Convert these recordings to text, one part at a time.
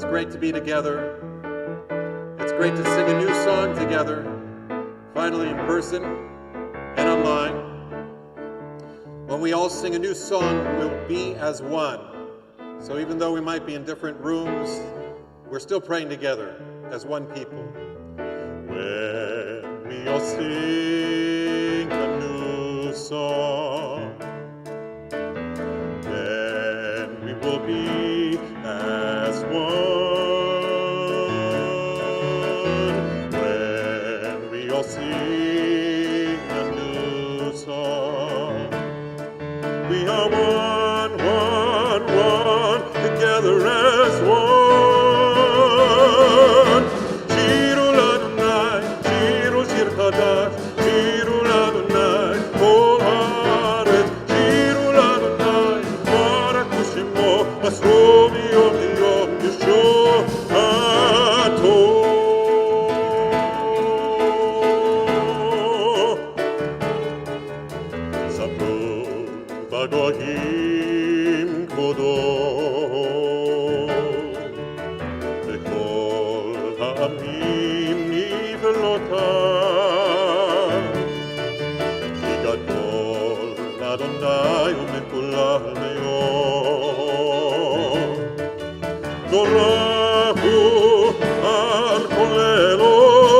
It's great to be together. It's great to sing a new song together, finally in person and online. When we all sing a new song, we'll be as one. So even though we might be in different rooms, we're still praying together as one people. When we all sing a new song, then we will be as one. When we all sing a new song, we are one, one, one, together as one. Shirul Adonai, Shirul Shir Chadash, Shirul Adonai, Kol Haaretz, Shirul Adonai, Barak Shemo, Masro Miyom Liyom Yeshoato. Sapro Vagohim Kodo, V'kol ha'amim nivlotai, Ki gadol Adonai u'mekulah me'od, Dorahu al kol Elohim,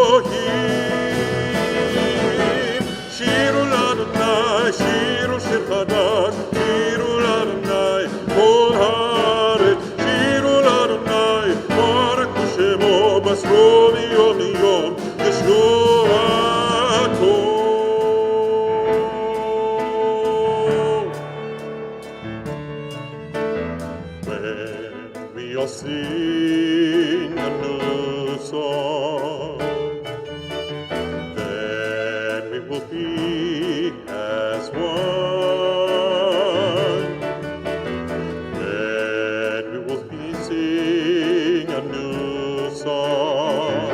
Shiru l'Adonai, Shiru Shir Chadash, Shiru l'Adonai, Kol Haaretz, Shiru l'Adonai, Barak Shemo, Masro Miyom Liyom Yeshoato. When we all sing a new song, then we will be as one. Then we will be sing a new song.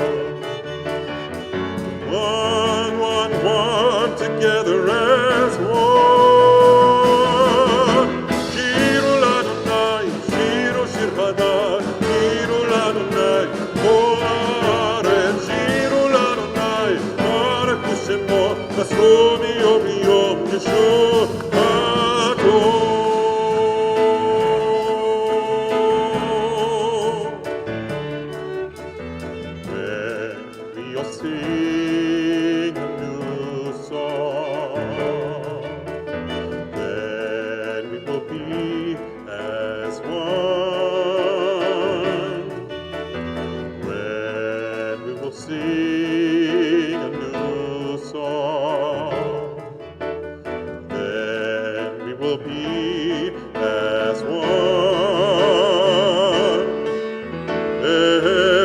One, one, one, together as one. Shirul Adonai, Shirul Shir Chadash, Shirul Adonai, Kol Haaretz, Shirul Adonai, Barak Shemo, Masro Miyom Liyom Yeshoato. When we all sing a new song, then we will be as one. When we will sing a new song, then we will be as one.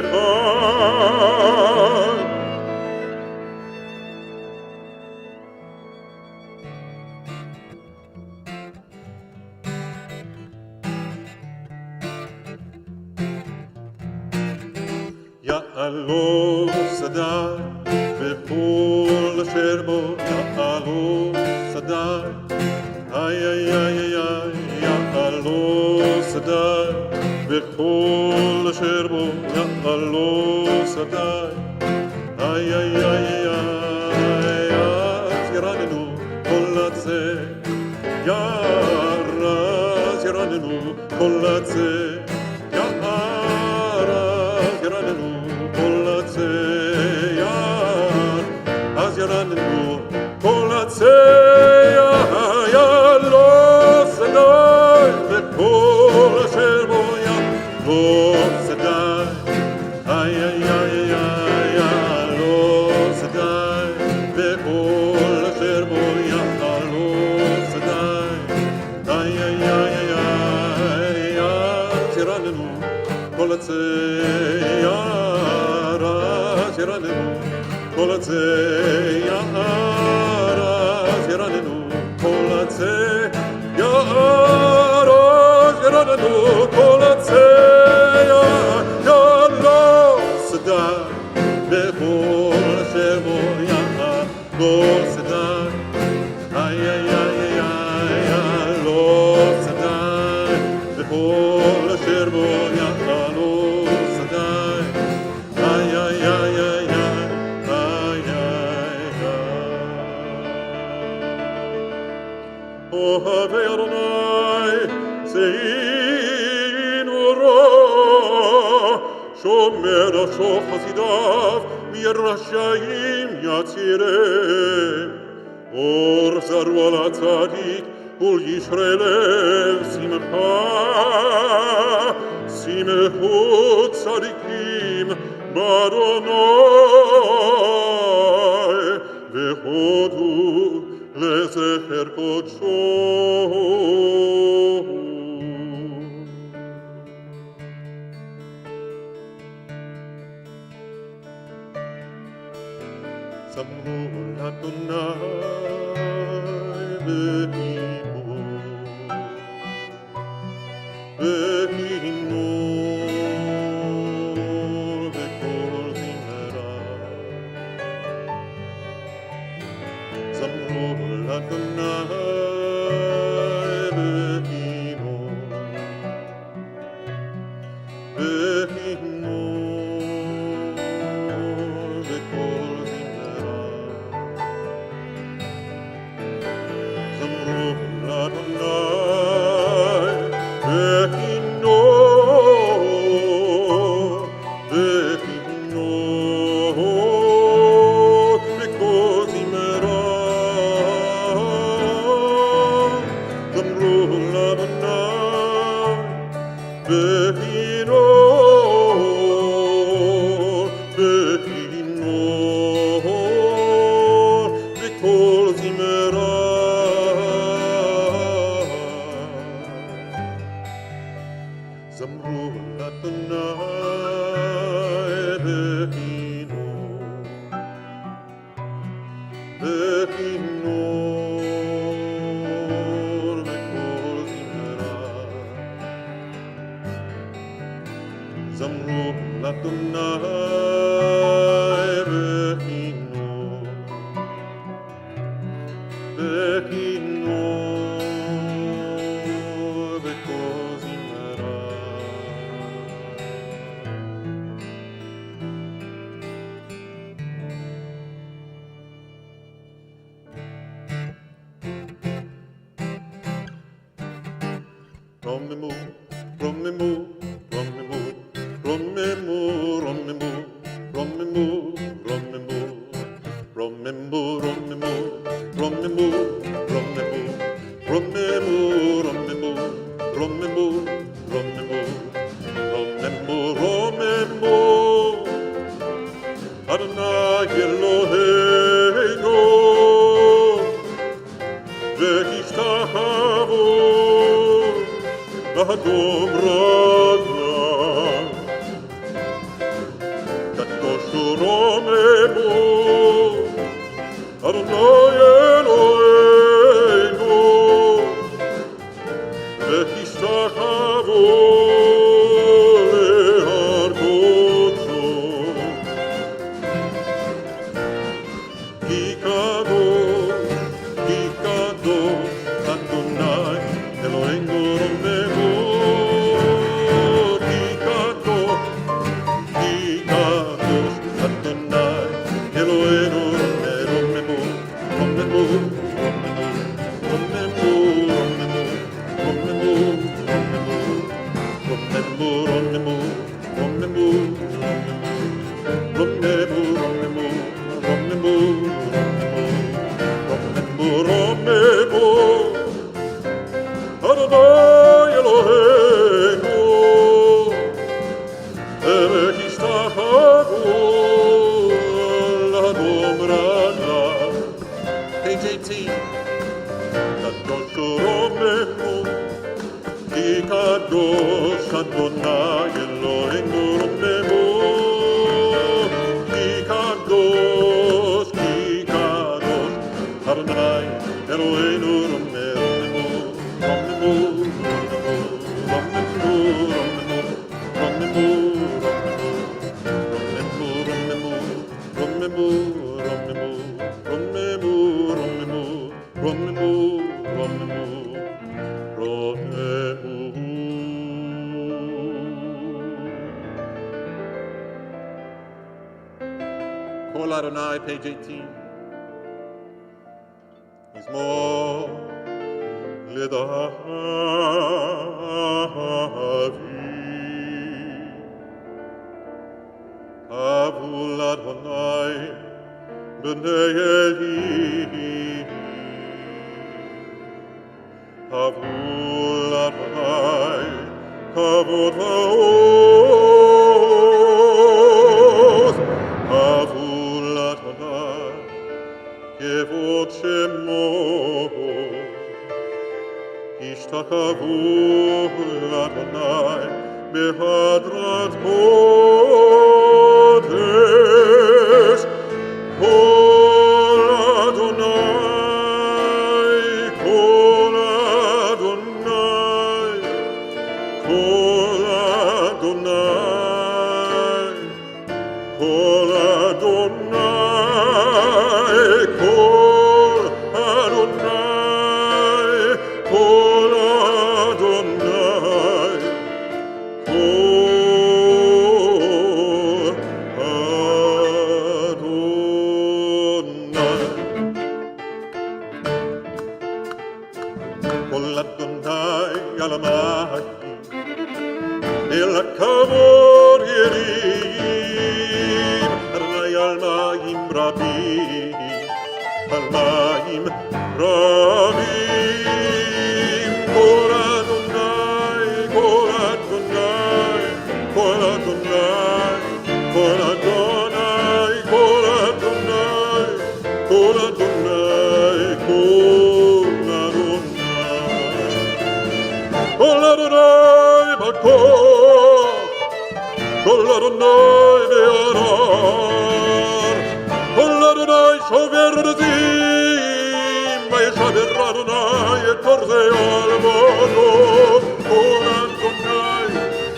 Echad. Ya'alo Sadai, V'kol asher bo Ya'alo Sadai, ay ay ay ay ay, Ya'alo Sadai, V'kol asher bo Ya'alo Sadai, ay ay ay ay ay, אז ירננו כל עצי, ירז ירננו כל עצי, ירז ירננו כל עצי, אז ירננו כל עצי, יעלו שדי, וכל אשר בו יעלו שדי, איי איי איי איי, יעלו שדי, וכל אשר בו יעלו שדי, איי איי איי איי, אז ירננו כל עצי, ירז ירננו כל עצי, ירז ירננו כל עצי, ירז ירננו כל עצי, יעלו שדי, וכל אשר בו יעלו שדי, איי איי איי איי, יעלו שדי, וכל אשר בו יעלו שומר נפשו חסידיו, מרשעים יצירם. אור זרוע לצדיק, ולישרי לב שמחה. שמחו צדיקים באדוני, והודו לזכר קודשו. זמרו לאדוני והינו בקול זמרה. זמרו לאדוני והינו בקול זמרה. זמרו לאדוני Kol Adonai, page 18. Mizmor לדעת b'nei Eli, Havul Adonai, Kavod va'oz, Havul Adonai, Kevod Shemo, Ishtachavu Adonai, Behadrat Kodesh, Kol Adonai, Kol Adonai, Kol Adonai, Kol Adonai, Kol Adonai, Kol Adonai, Kol Adonai. Kol Adonai Alamai, El Kavod Yerim, Adonai Almayim Rabim, Almayim Rabim. Kol Adonai, Kol Adonai, Kol Adonai, Kol Adonai, Kol Adonai, Kol Adonai, Kol Adonai. Kol Adonai Bakor, Kol Adonai Be'arar, Kol Adonai Shover Razim, Vayeshaber Adonai et Orzei Alvadot. Kol Adonai,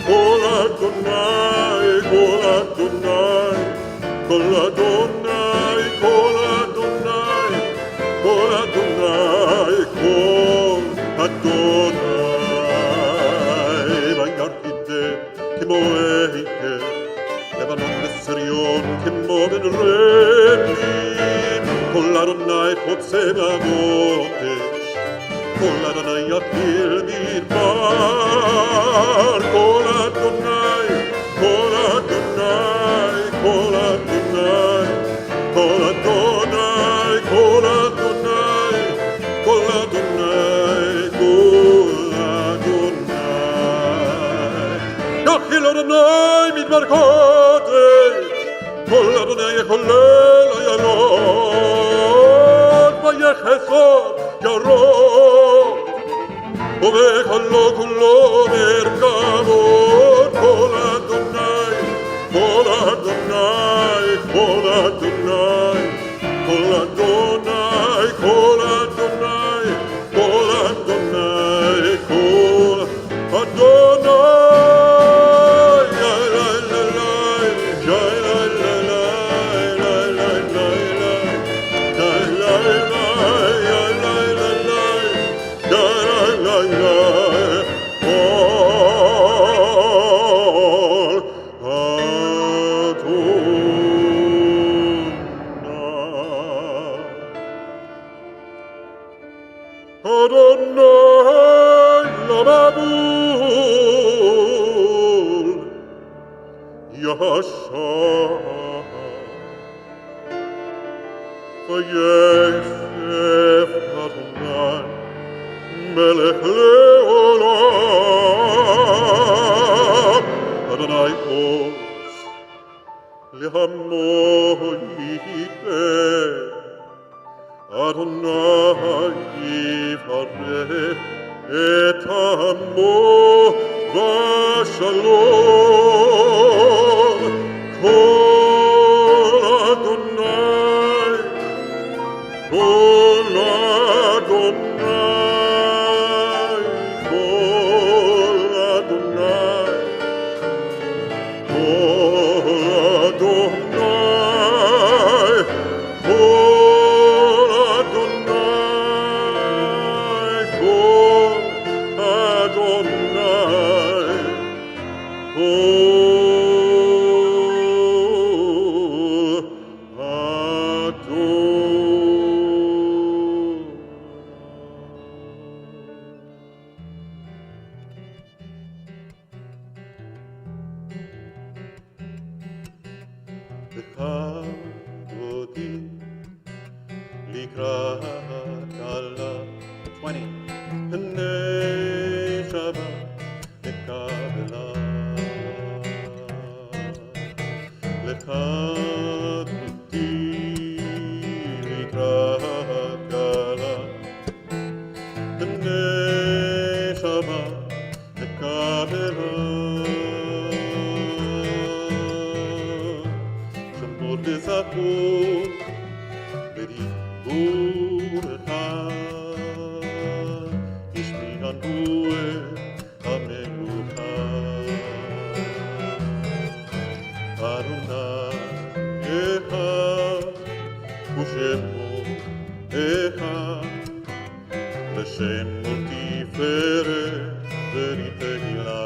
Kol Adonai, Kol Adonai, Kol Adonai, Kol Adonai, Kol Adonai, Kol Adonai. Vayarkite kemo eike, Lebanon Beserion kemo ben Rebim. Kol Adonai chotze ba'votesh, Kol Adonai yatil midbar. Kol Adonai, Kol Adonai, Kol Adonai, Kol Adonai, Kol Adonai, Kol Adonai, Kol Adonai. Yachil Adonai midbar kodesh, Kol Adonai yecholel ayalot, Vayechesod yarot, ובכלו כולו מרכבות. כל אדוני, כל אדוני, כל אדוני, כל אדוני, כל אדוני, כל אדוני, כל אדוני. Adonai Lamabul Yashar Vayeshev Adonai Melech Leolam. Adonai Oz Le'amo Yiteh, Adonai yivarech et amo v'shalom. Kol Adonai, Kol Adonai, Kol Adonai, Kol Adonai, Kol Adonai, Kol Adonai, Kol Adonai. Bekavodi מקבלה. לך דמותי לקראת גלה, בנשמה מקבלה. שמות וזכור בדיבורך, השמיענו את המנוחה. אדוני אחד ושמו אחד, לשם ולתפארת ולתהילה.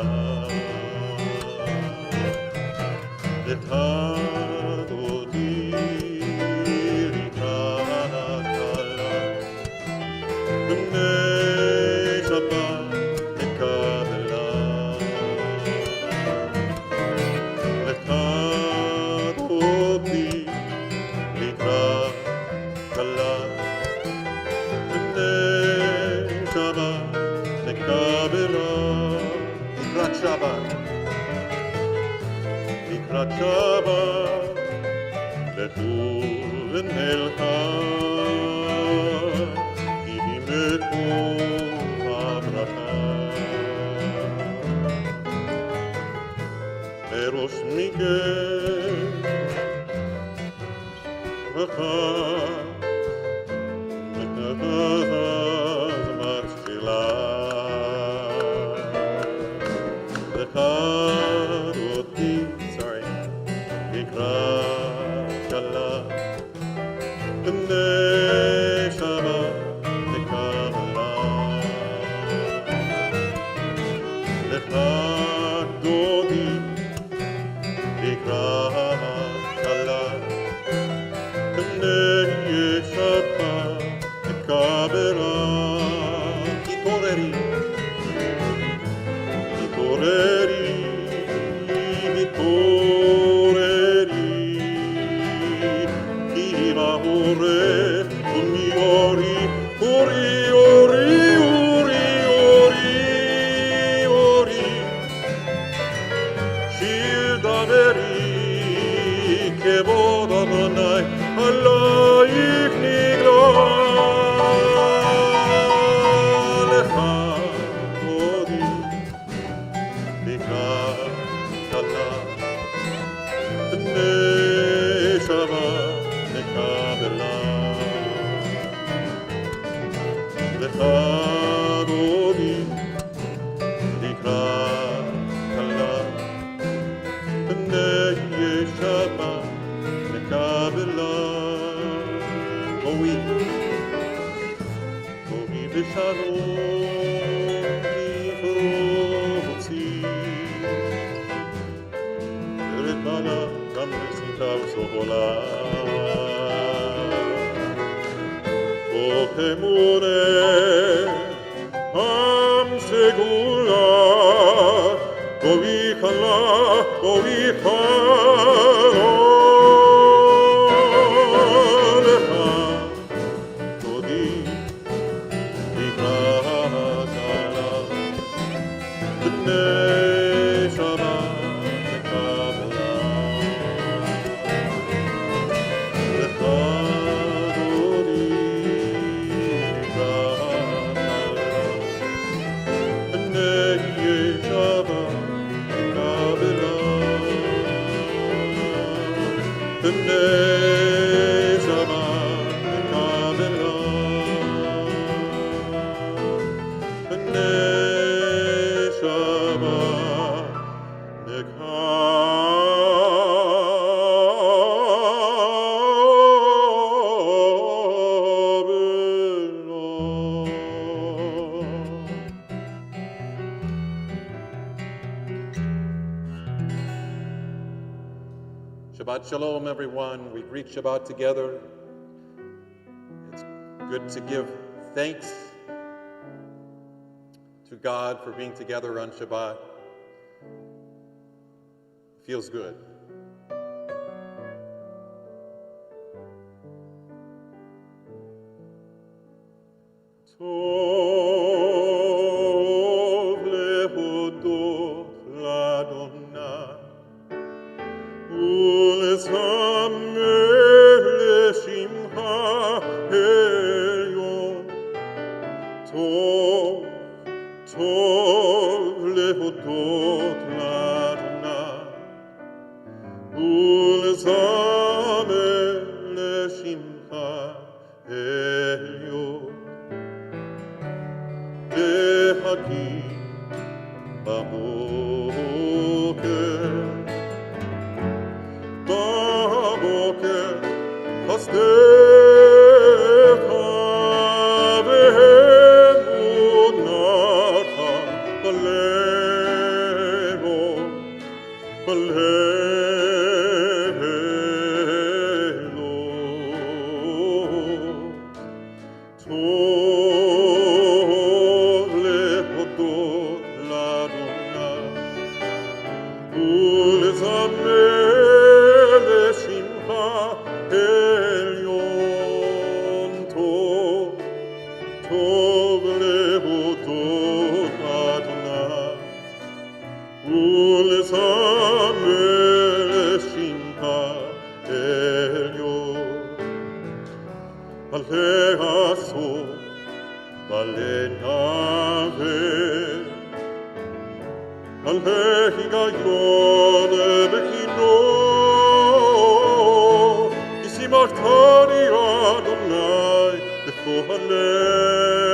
אחד אותי לקראת גלה, בני שבת מקבלה. אחד אותי לקראת גלה, בני שבת מקבלה. לקראת שבת, לקראת שבת, לכו ונלכה, כי היא מקום הברכה. מראש מכן ברכה, מתנדב תחילה. אחד אותי לקראת גלה, בני שבת מקבלה. לך דודי לקראת גלה, בני שבת מקבלה. התעוררי, התעוררי, התעוררי, כי בעורף ומיורי, אורי, אורי, אורי, אורי, אורי, שיר דברי כבוד אדוני עלייך נגלה. לך דודי לקראת גלה, בני שבת מקבלה. לך דודי לקראת גלה, בני שבת מקבלה. בואי, בואי בשלום לכרוצי, ארץ בעלה גם לשמחה וסובלה. וך אמונה עם סגולה, בואי חלה, בואי חלה. לך דודי לקראת גלה, בני שבת מקבלה. לך דודי לקראת גלה, בני שבת מקבלה. בני שבת מקבלה, בני שבת מקבלה. Shabbat Shalom, everyone. We greet Shabbat together. It's good to give thanks to God for being together on Shabbat. Feels good. Tov lehodot l'Adonai, ולזמר לשמך עליון. טוב, טוב להודות לאדוני, ולזמר לשמך עליון. להגיד בבוקר חסדך ואמונתך בלילות. טוב להודות לאדוני ולזמר לשמך עליון. טוב, טוב להודות לאדוני ולזמר לשמך עליון. ולעשות ולנבא על ההיגיון בכינור, כי שימחתני אדוני בפועליך,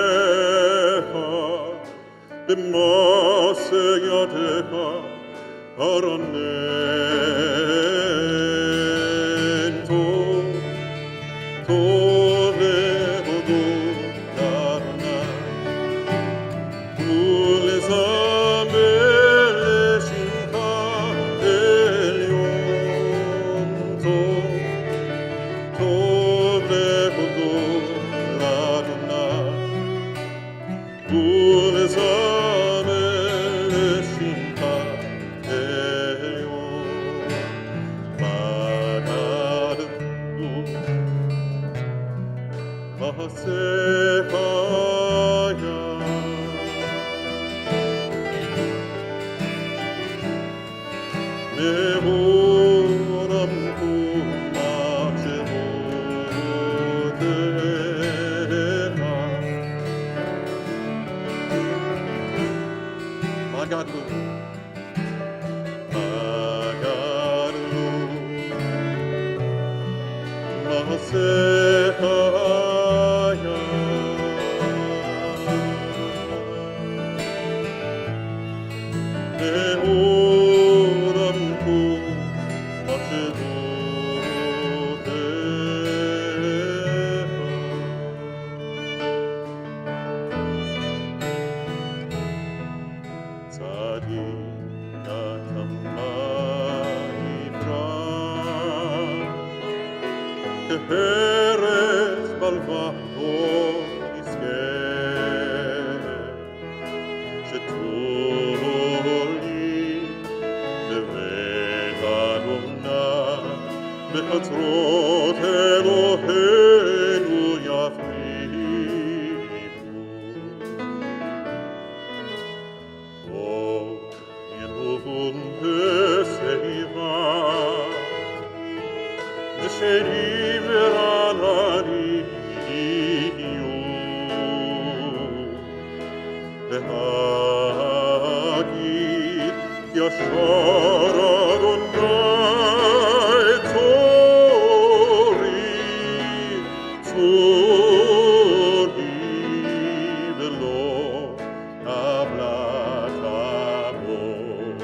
במעשה ידיך ארנן. טוב, טוב להודות לאדוני ולזמר לשמך עליון. טוב, טוב להודות לאדוני ולזמר לשמך עליון. בגדנו מעשיך מעולם מחשבותיך. בגדנו, בגדנו מעשיך כארץ בלבדו יזכה, שתולי בבית אדוני בחצרות אלוהינו יפריחו. אור ינובון בשיבה ושני ורענני יהיו, להגיד ישר אדוני צורי, צורי ולא נבלה תבוא.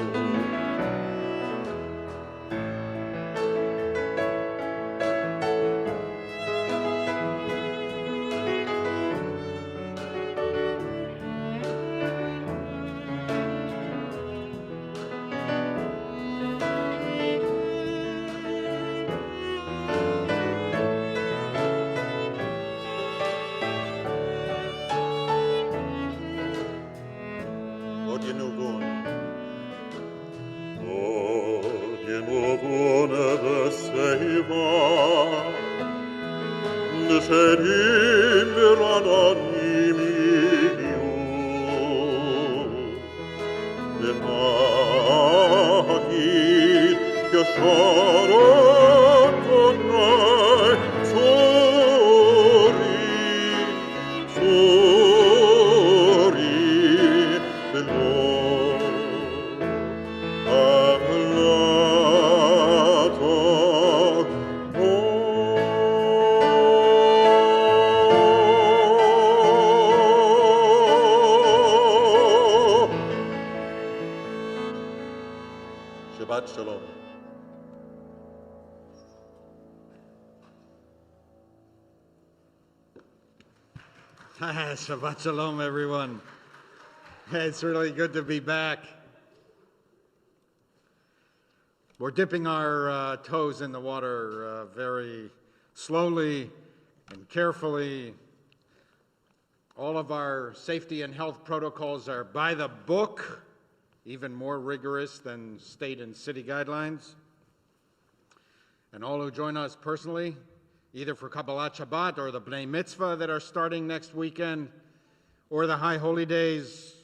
עוד ינובון בשיבה ושנים ורעננים יהיו, Shabbat Shalom. Shabbat Shalom, everyone. It's really good to be back. We're dipping our toes in the water very slowly and carefully. All of our safety and health protocols are by the book, even more rigorous than state and city guidelines. And all who join us personally, either for Kabbalat Shabbat or the Bnei Mitzvah that are starting next weekend, or the High Holy Days,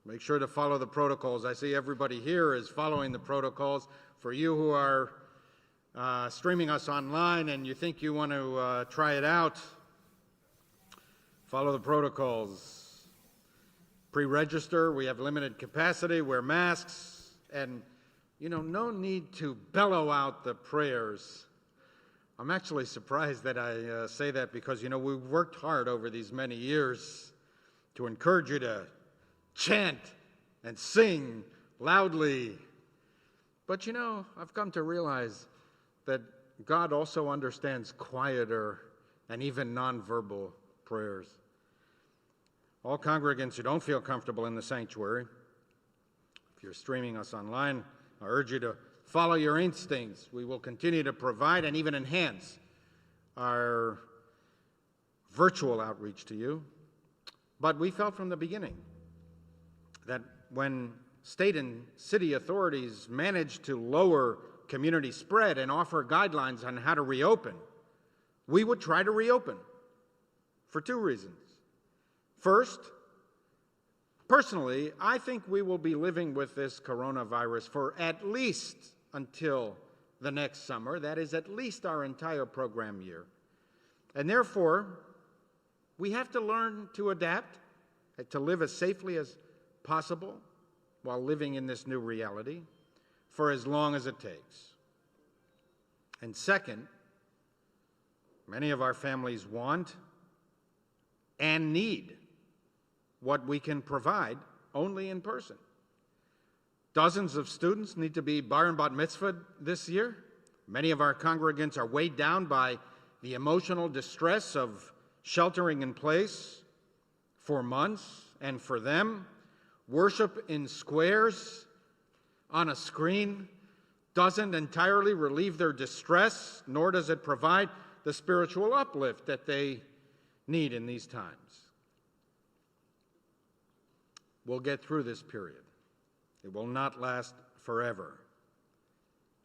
make sure to follow the protocols. I see everybody here is following the protocols. For you who are streaming us online and you think you want to try it out, follow the protocols. Pre-register, we have limited capacity, wear masks, and, no need to bellow out the prayers. I'm actually surprised that I say that because, we've worked hard over these many years to encourage you to chant and sing loudly. But, I've come to realize that God also understands quieter and even nonverbal prayers. All congregants who don't feel comfortable in the sanctuary, if you're streaming us online, I urge you to follow your instincts. We will continue to provide and even enhance our virtual outreach to you. But we felt from the beginning that when state and city authorities managed to lower community spread and offer guidelines on how to reopen, we would try to reopen for two reasons. First, personally, I think we will be living with this coronavirus for at least until the next summer. That is at least our entire program year. And therefore, we have to learn to adapt, to live as safely as possible while living in this new reality for as long as it takes. And second, many of our families want and need what we can provide only in person. Dozens of students need to be bar and bat mitzvah this year. Many of our congregants are weighed down by the emotional distress of sheltering in place for months, and for them, worship in squares on a screen doesn't entirely relieve their distress, nor does it provide the spiritual uplift that they need in these times. We'll get through this period. It will not last forever.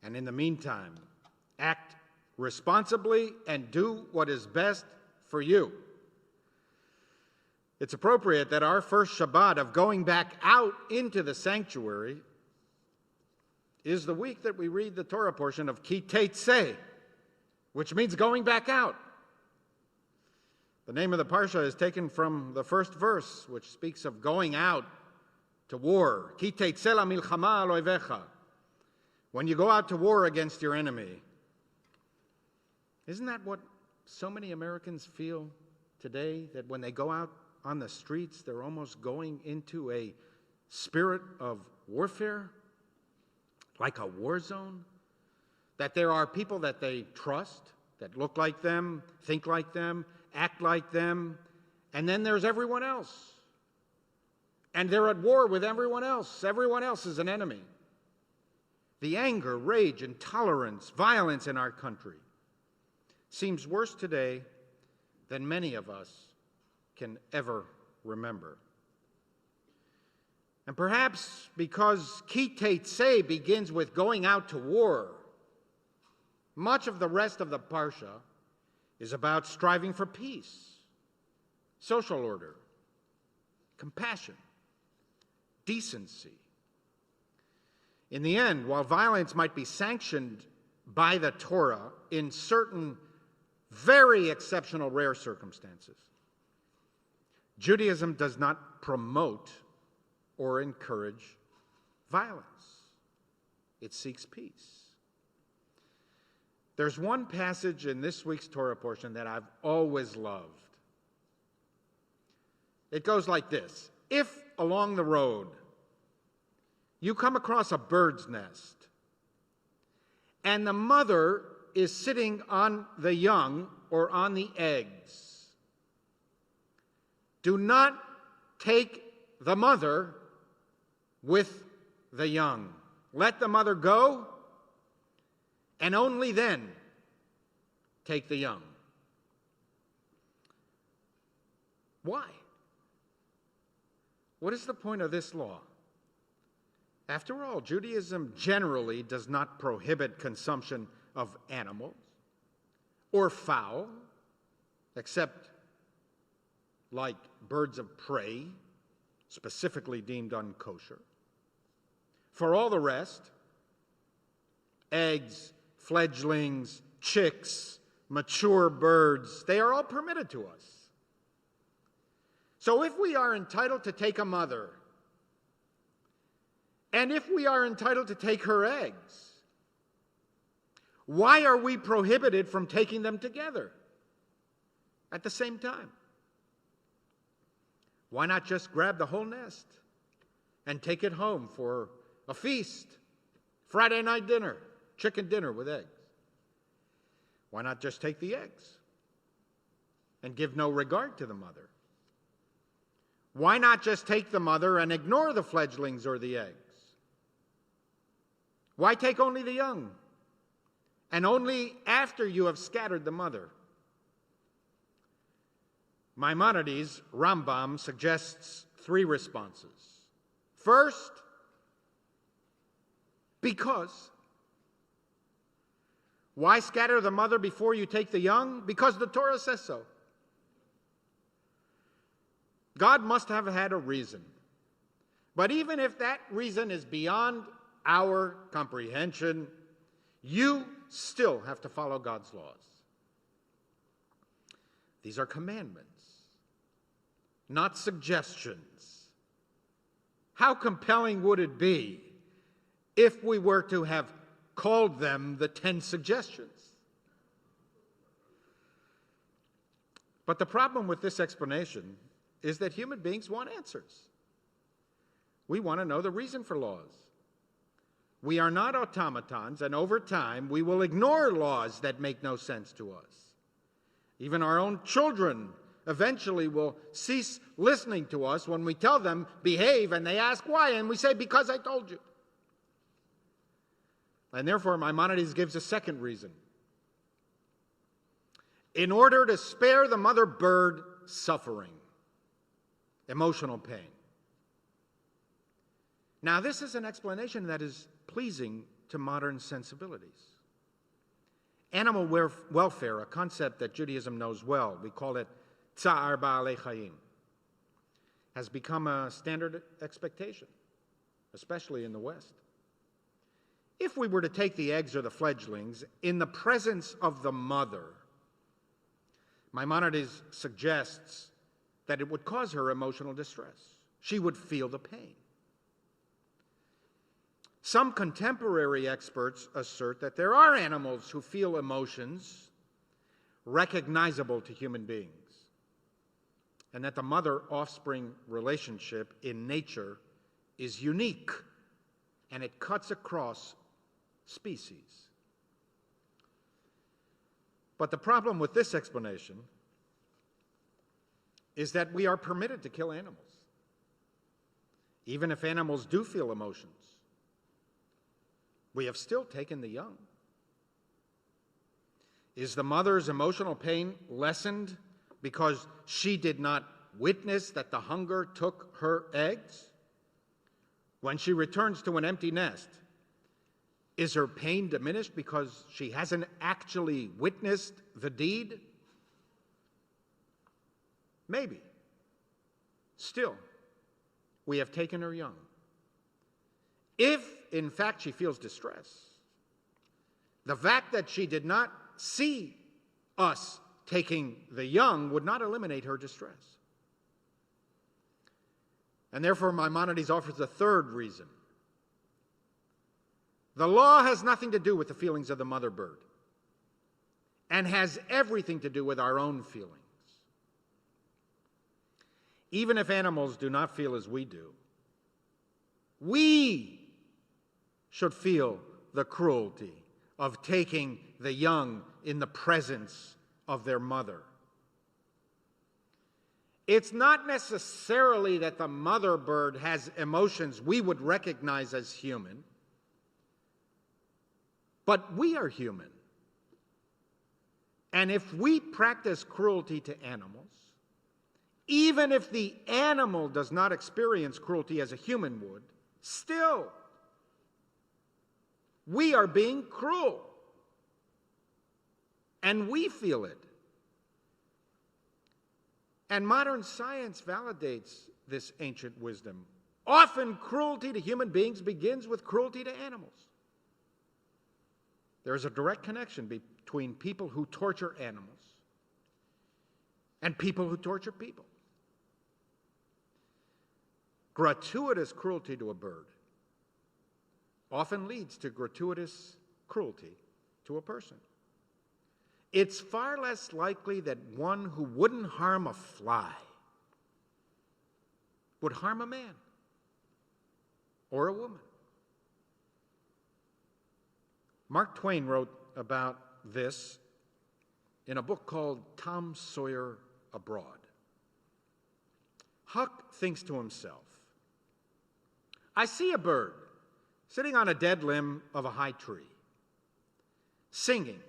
And in the meantime, act responsibly and do what is best for you. It's appropriate that our first Shabbat of going back out into the sanctuary is the week that we read the Torah portion of Ki Teitzeh, which means going back out. The name of the parsha is taken from the first verse, which speaks of going out to war. Ki teitzeh lamilchama al oivecha. When you go out to war against your enemy. Isn't that what so many Americans feel today? That when they go out on the streets, they're almost going into a spirit of warfare, like a war zone? That there are people that they trust, that look like them, think like them, act like them, and then there's everyone else. And they're at war with everyone else. Everyone else is an enemy. The anger, rage, intolerance, violence in our country seems worse today than many of us can ever remember. And perhaps because Ki Teitzeh begins with going out to war, much of the rest of the parsha is about striving for peace, social order, compassion, decency. In the end, while violence might be sanctioned by the Torah in certain very exceptional, rare circumstances, Judaism does not promote or encourage violence. It seeks peace. There's one passage in this week's Torah portion that I've always loved. It goes like this: if along the road you come across a bird's nest and the mother is sitting on the young or on the eggs, do not take the mother with the young. Let the mother go, and only then take the young. Why? What is the point of this law? After all, Judaism generally does not prohibit consumption of animals or fowl, except like birds of prey, specifically deemed unkosher. For all the rest, eggs, fledglings, chicks, mature birds, they are all permitted to us. So if we are entitled to take a mother, and if we are entitled to take her eggs, why are we prohibited from taking them together at the same time? Why not just grab the whole nest and take it home for a feast, Friday night dinner, chicken dinner with eggs? Why not just take the eggs and give no regard to the mother? Why not just take the mother and ignore the fledglings or the eggs? Why take only the young, and only after you have scattered the mother? Maimonides' Rambam suggests three responses. First, because. Why scatter the mother before you take the young? Because the Torah says so. God must have had a reason. But even if that reason is beyond our comprehension, you still have to follow God's laws. These are commandments, not suggestions. How compelling would it be if we were to have called them the 10 suggestions? But the problem with this explanation is that human beings want answers. We want to know the reason for laws. We are not automatons, and over time we will ignore laws that make no sense to us. Even our own children eventually will cease listening to us when we tell them, behave, and they ask why, and we say, because I told you. And therefore, Maimonides gives a second reason. In order to spare the mother bird suffering, emotional pain. Now, this is an explanation that is pleasing to modern sensibilities. Animal welfare, a concept that Judaism knows well, we call it tsa'ar ba'alei chayim, has become a standard expectation, especially in the West. If we were to take the eggs or the fledglings in the presence of the mother, Maimonides suggests that it would cause her emotional distress. She would feel the pain. Some contemporary experts assert that there are animals who feel emotions recognizable to human beings, and that the mother-offspring relationship in nature is unique, and it cuts across species. But the problem with this explanation is that we are permitted to kill animals, even if animals do feel emotions. We have still taken the young. Is the mother's emotional pain lessened because she did not witness that the hunger took her eggs? When she returns to an empty nest, is her pain diminished because she hasn't actually witnessed the deed? Maybe. Still, we have taken her young. If, in fact, she feels distress, the fact that she did not see us taking the young would not eliminate her distress. And therefore, Maimonides offers a third reason. The law has nothing to do with the feelings of the mother bird and has everything to do with our own feelings. Even if animals do not feel as we do, we should feel the cruelty of taking the young in the presence of their mother. It's not necessarily that the mother bird has emotions we would recognize as human, but we are human. And if we practice cruelty to animals, even if the animal does not experience cruelty as a human would, still, we are being cruel. And we feel it. And modern science validates this ancient wisdom. Often, cruelty to human beings begins with cruelty to animals. There is a direct connection between people who torture animals and people who torture people. Gratuitous cruelty to a bird often leads to gratuitous cruelty to a person. It's far less likely that one who wouldn't harm a fly would harm a man or a woman. Mark Twain wrote about this in a book called Tom Sawyer Abroad. Huck thinks to himself, I see a bird sitting on a dead limb of a high tree, singing,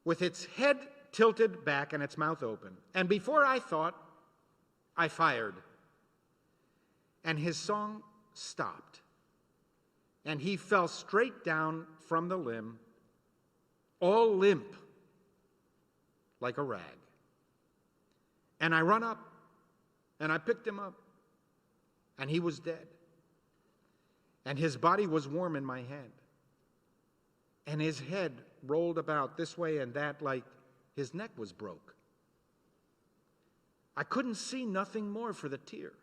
with its head tilted back and its mouth open. And before I thought, I fired. And his song stopped. And he fell straight down from the limb, all limp, like a rag. And I run up, and I picked him up, and he was dead. And his body was warm in my hand. And his head rolled about this way and that like his neck was broke. I couldn't see nothing more for the tears.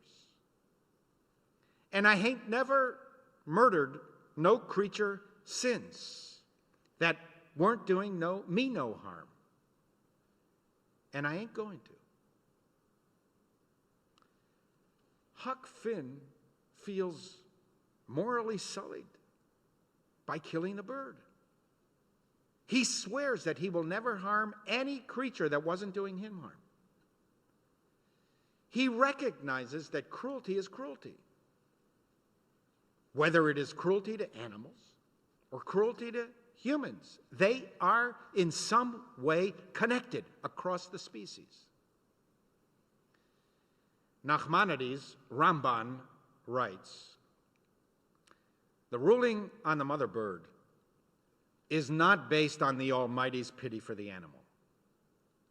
And I ain't never murdered no creature since that weren't doing me no harm. And I ain't going to. Huck Finn feels morally sullied by killing a bird. He swears that he will never harm any creature that wasn't doing him harm. He recognizes that cruelty is cruelty. Whether it is cruelty to animals or cruelty to humans, they are in some way connected across the species. Nachmanides, Ramban, writes, the ruling on the mother bird is not based on the Almighty's pity for the animal.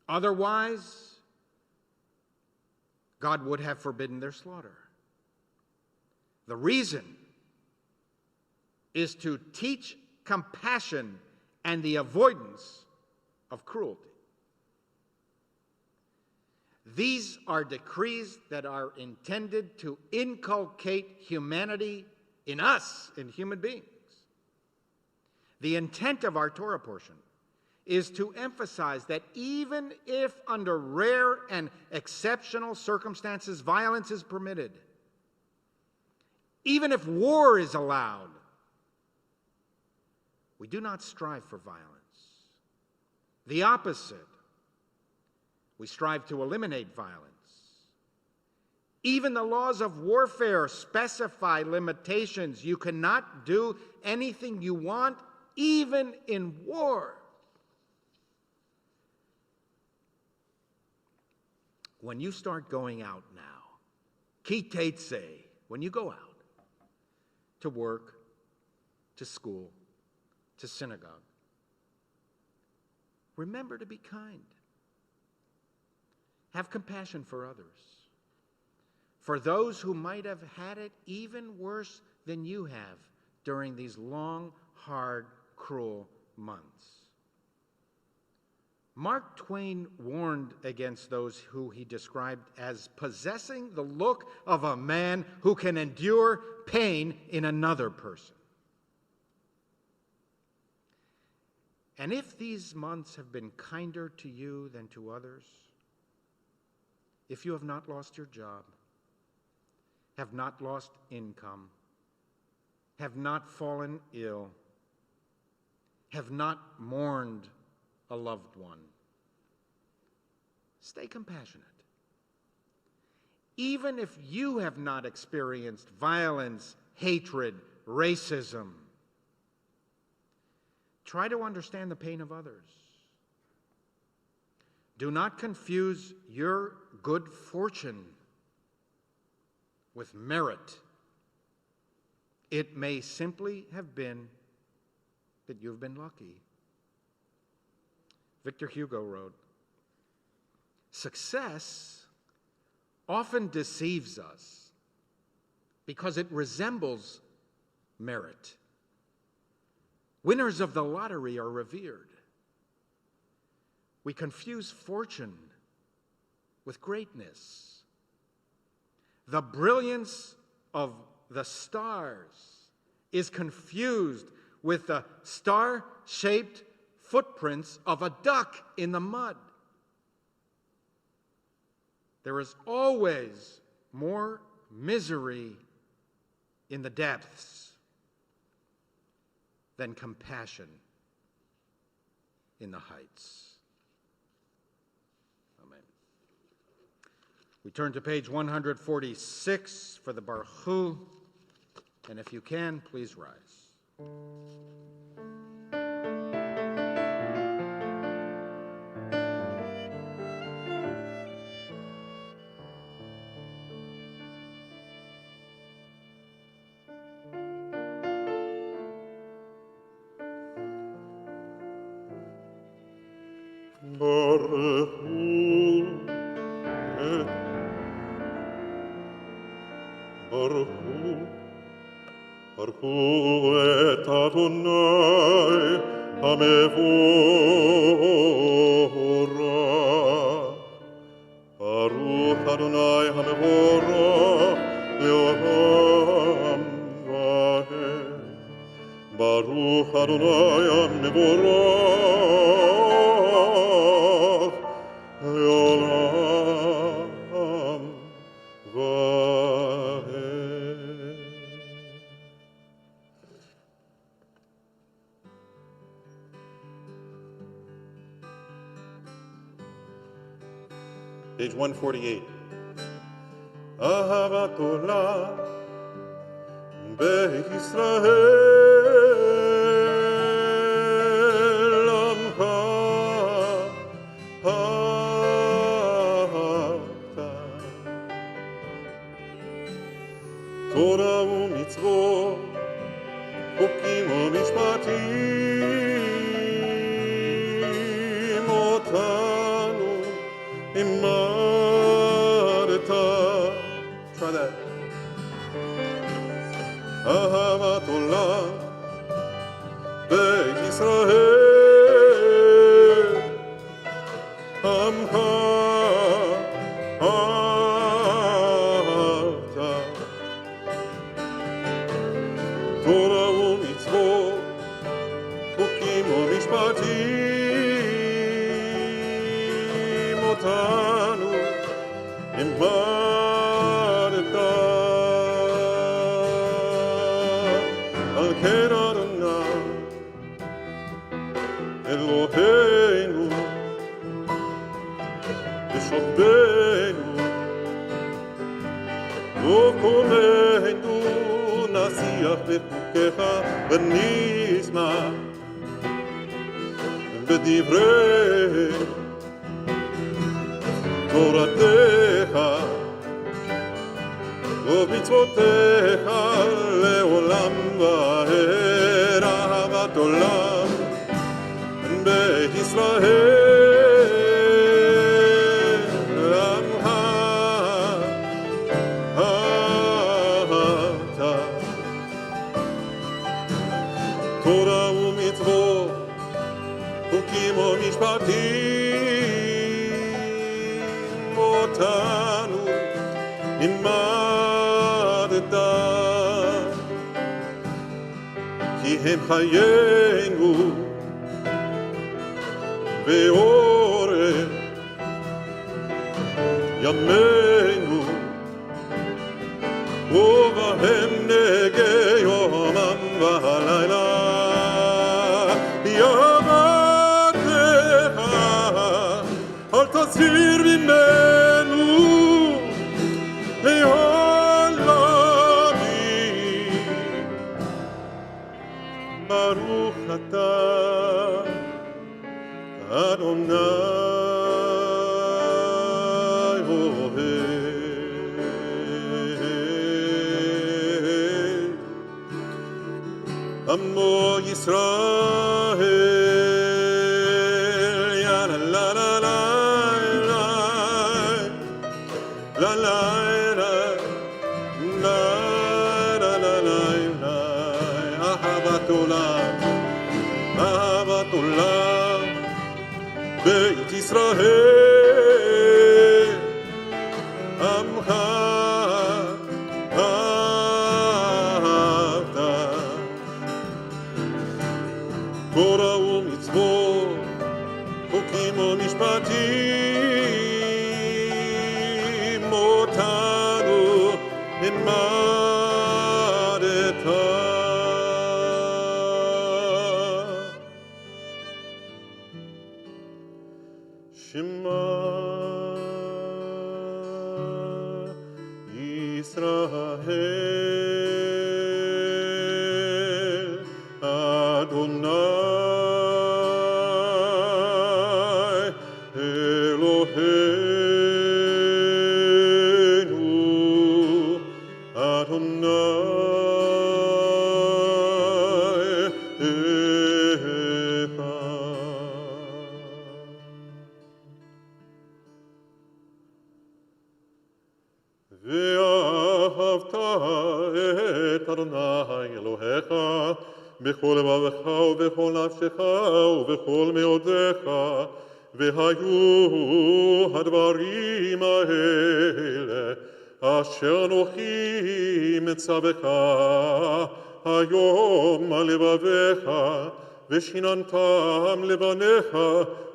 Otherwise, God would have forbidden their slaughter. The reason is to teach compassion and the avoidance of cruelty. These are decrees that are intended to inculcate humanity in us, in human beings. The intent of our Torah portion is to emphasize that even if under rare and exceptional circumstances violence is permitted, even if war is allowed, we do not strive for violence. The opposite. We strive to eliminate violence. Even the laws of warfare specify limitations. You cannot do anything you want, even in war. When you start going out now, kitetse, when you go out to work, to school, to synagogue, remember to be kind. Have compassion for others, for those who might have had it even worse than you have during these long, hard, cruel months. Mark Twain warned against those who he described as possessing the look of a man who can endure pain in another person. And if these months have been kinder to you than to others, if you have not lost your job, have not lost income, have not fallen ill, have not mourned a loved one, stay compassionate. Even if you have not experienced violence, hatred, racism, try to understand the pain of others. Do not confuse your good fortune with merit. It may simply have been that you've been lucky. Victor Hugo wrote, "Success often deceives us because it resembles merit. Winners of the lottery are revered. We confuse fortune with greatness. The brilliance of the stars is confused with the star-shaped footprints of a duck in the mud. There is always more misery in the depths than compassion in the heights." Amen. We turn to page 146 for the Baruch, and if you can, please rise. Baruch et Adonai hamevorach. Baruch Adonai hamevorach leolam vahem. Baruch Adonai hamevorach leolam vahem. Page 148. אהבת עולם בישראל עמך אהבת תורה ומצוות חוקים ומשפטים אותנו לימדת. Try that. אהבת עולם בישראל עמך אהבת תורה ומצוות חוקים ומשפטים אותנו לימדת. על כן אדוני אלוהינו ושוכבנו וקומנו נשיח בחוקיך ונשמע בדברי תורתך ובמצוותיך לעולם ועד. אהבת עולם בישראל עמך אהבת תורה ומצוות, חוקים ומשפטים, אותנו לימדת, כי הם חיינו ואורך ימינו, ובהם נגע יומם ולילה. יבדך אל תסיר ממנו לעולמים. ברוך אתה אדוני עמו ישראל, יא לה לה לה לה לה לה לה לה לה לה. אהבת עולם, אהבת עולם, בית ישראל, עמך תורה ומצוות, חוקים ומשפטים, אותנו לימדת. שמע ישראל, אדוני אלוהינו, אדוני ואהבת את אדוני אלוהיך בכל לבבך ובכל נפשך ובכל מאודיך, והיו הדברים האלה אשר אנוכי מצווך היום על לבביך, ושיננתם לבניך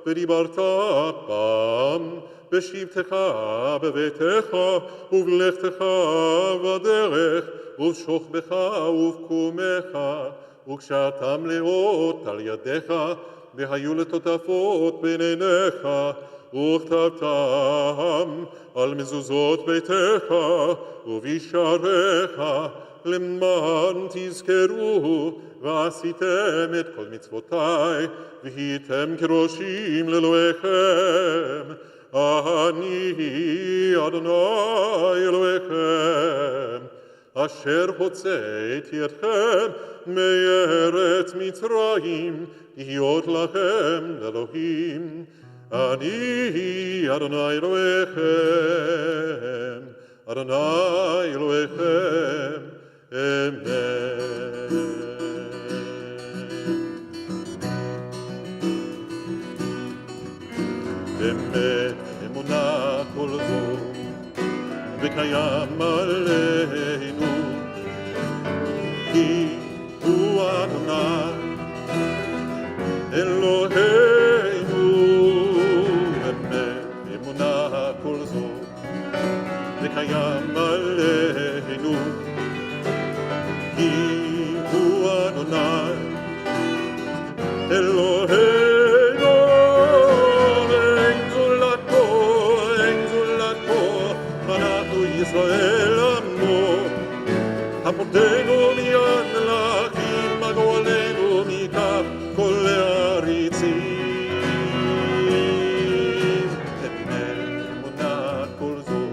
ודיברת בם בשבתך בביתך ובלכתך בדרך ובשוכבך ובקומך, וכשאתם לאות על ידיך והיו לטוטפות בין עיניך, וכתבתם על מזוזות ביתך ובשעריך, למען תזכרו ועשיתם את כל מצוותיי והייתם כראשים לאלוהיכם. אני אדוני אלוהיכם אשר הוצאתי אתכם מארץ מצרים להיות לכם לאלוהים. אני אדוני אלוהיכם, אדוני אלוהיכם, אמן. באמת אמונה כל זו וקיים עלינו, כי הוא אדוני אלוהינו. באמת אמונה כל זו וקיים עלינו, כי הוא אדוני אלוהינו. ישראל עמו, הפותנו מיד מלאכים, הגואלנו מכף כל העריצים. אמת אמונה כל זו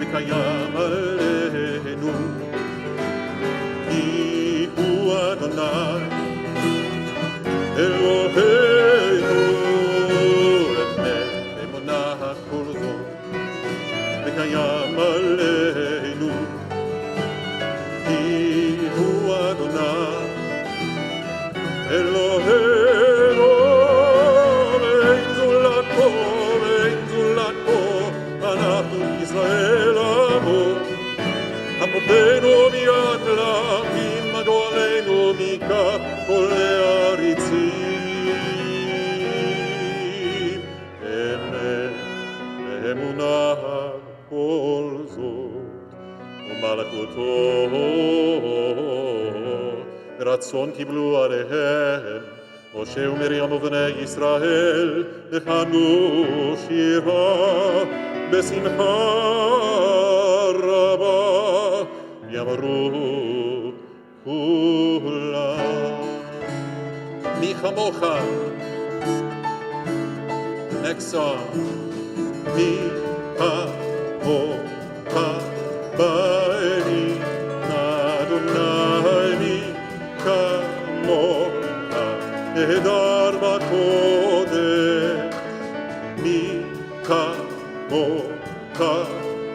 וקיים עלינו, כי הוא אדוני אלוהינו. אמת אמונה כל זו וקיים עלינו, כי הוא אדוני Eloheinu, ein Zulako, אנחנו ישראל עמו, עמודנו מיד לעמים, גואלנו מכף כל העריצים. אמת ואמונה כל זאת, ומלכותו רצון קיבלו עליהם, משה ומרים ובני ישראל, לחנו שירה בשמחה רבה, יאמרו כולם. מי כמוך. Next song. מי כמוך באלי, אדוני מי כמוך, נהדר בקודש. מי כמוך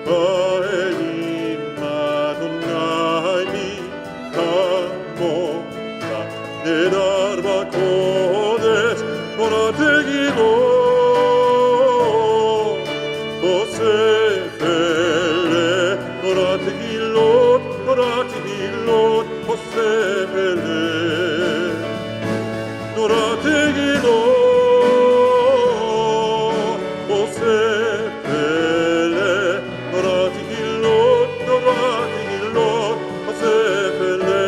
באלי, אדוני מי כמוך, נהדר בקודש. תורה תגילו Osefele, Torah Tehilot, Osefele, Torah Tehilot, Osefele, Torah Tehilot, Osefele.